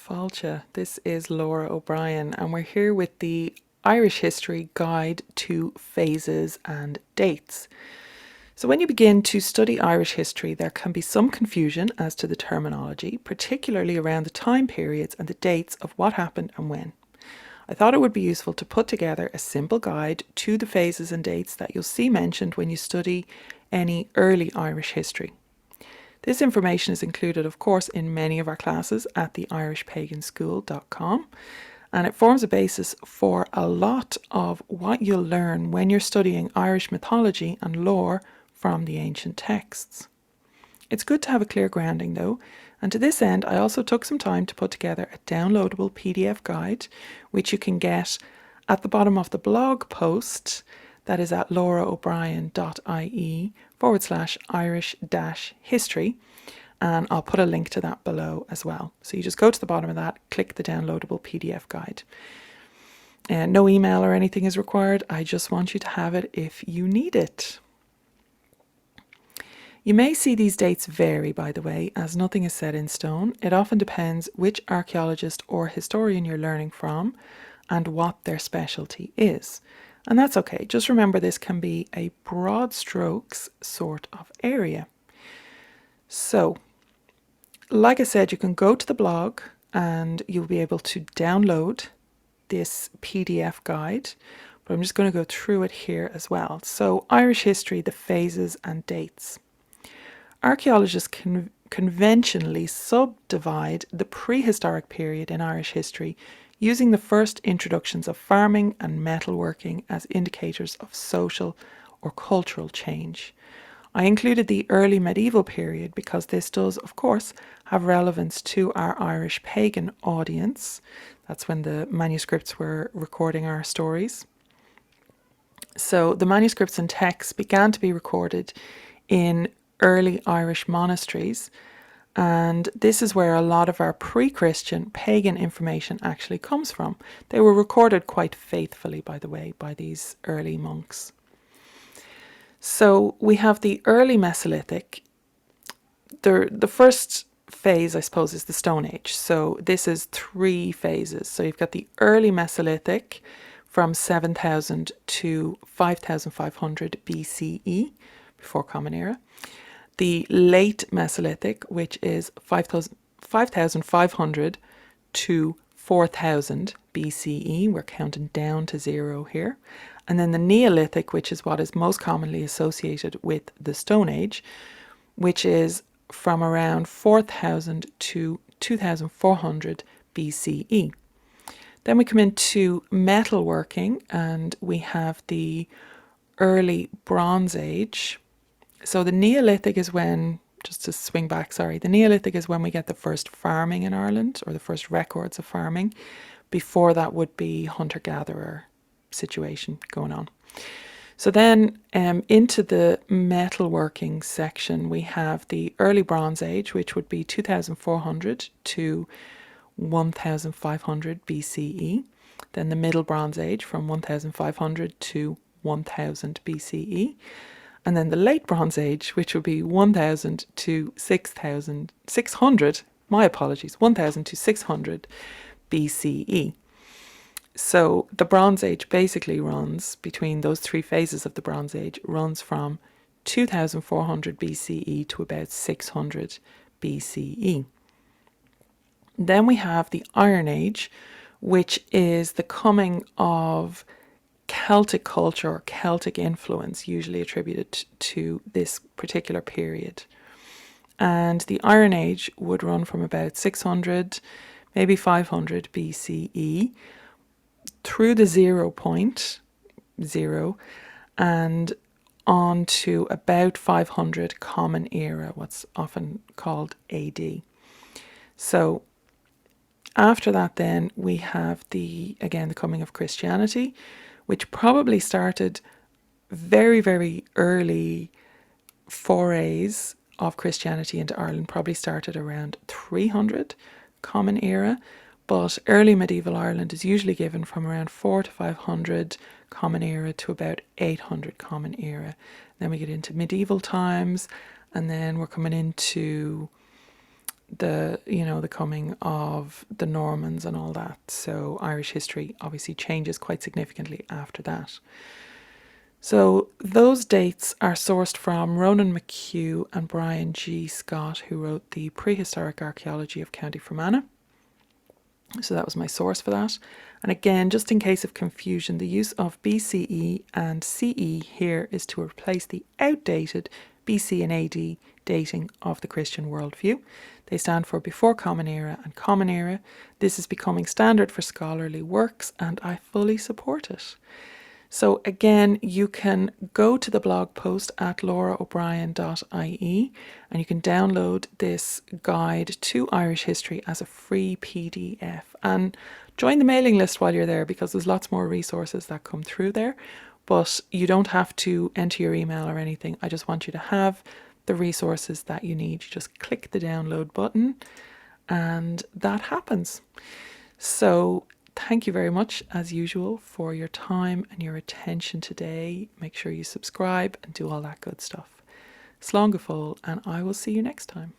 Fáilte. This is Lora O'Brien, and we're here with the Irish History Guide to Phases and Dates. So when you begin to study Irish history, there can be some confusion as to the terminology, particularly around the time periods and the dates of what happened and when. I thought it would be useful to put together a simple guide to the phases and dates that you'll see mentioned when you study any early Irish history. This information is included, of course, in many of our classes at the irishpaganschool.com, and it forms a basis for a lot of what you'll learn when you're studying Irish mythology and lore from the ancient texts. It's good to have a clear grounding though, and to this end I also took some time to put together a downloadable PDF guide which you can get at the bottom of the blog post that is at loraobrien.ie/Irish-history, and I'll put a link to that below as well. So you just go to the bottom of that, click the downloadable PDF guide. No email or anything is required. I just want you to have it if you need it. You may see these dates vary, by the way, as nothing is set in stone. It often depends which archaeologist or historian you're learning from and what their specialty is. And that's okay. Just remember this can be a broad strokes sort of area. So, like I said, you can go to the blog and you'll be able to download this PDF guide, but I'm just going to go through it here as well. So, Irish history, the phases and dates. Archaeologists conventionally subdivide the prehistoric period in Irish history using the first introductions of farming and metalworking as indicators of social or cultural change. I included the early medieval period because this does, of course, have relevance to our Irish pagan audience. That's when the manuscripts were recording our stories. So the manuscripts and texts began to be recorded in early Irish monasteries, and this is where a lot of our pre-Christian pagan information actually comes from. They were recorded quite faithfully, by the way, by these early monks. So we have the early Mesolithic. The first phase, I suppose, is the Stone Age. So this is 3 phases. So you've got the early Mesolithic from 7000 to 5500 BCE, before Common Era. The late Mesolithic, which is 5500 to 4000 BCE. We're counting down to 0 here. And then the Neolithic, which is what is most commonly associated with the Stone Age, which is from around 4000 to 2400 BCE. Then we come into metalworking, and we have the early Bronze Age. So the Neolithic is when, just to swing back, sorry, the Neolithic is when we get the first farming in Ireland, or the first records of farming. Before that would be hunter-gatherer situation going on. So then into the metalworking section, we have the early Bronze Age, which would be 2400 to 1500 BCE. Then the Middle Bronze Age from 1500 to 1000 BCE. And then the Late Bronze Age, which would be 1000 to 600, my apologies, 1000 to 600 BCE. So the Bronze Age basically runs between those 3 phases of the Bronze Age, runs from 2400 BCE to about 600 BCE. Then we have the Iron Age, which is the coming of Celtic culture or Celtic influence, usually attributed to this particular period. And the Iron Age would run from about 600, maybe 500 BCE, through the 0 point, 0, and on to about 500 Common Era, what's often called AD. So after that then we have the coming of Christianity, which probably started very, very early forays of Christianity into Ireland, probably started around 300 Common Era, but early medieval Ireland is usually given from around 400 to 500 Common Era to about 800 Common Era. Then we get into medieval times, and then we're coming into the coming of the Normans and all that. So Irish history obviously changes quite significantly after that. So those dates are sourced from Ronan McHugh and Brian G. Scott, who wrote the Prehistoric Archaeology of County Fermanagh. So that was my source for that. And again, just in case of confusion, the use of BCE and CE here is to replace the outdated BC and AD dating of the Christian worldview. They stand for Before Common Era and Common Era. This is becoming standard for scholarly works, and I fully support it. So again, you can go to the blog post at lauraobrien.ie and you can download this guide to Irish history as a free PDF, and join the mailing list while you're there, because there's lots more resources that come through there. But you don't have to enter your email or anything. I just want you to have the resources that you need. You just click the download button and that happens. So thank you very much, as usual, for your time and your attention today. Make sure you subscribe and do all that good stuff. Slán go fóill, and I will see you next time.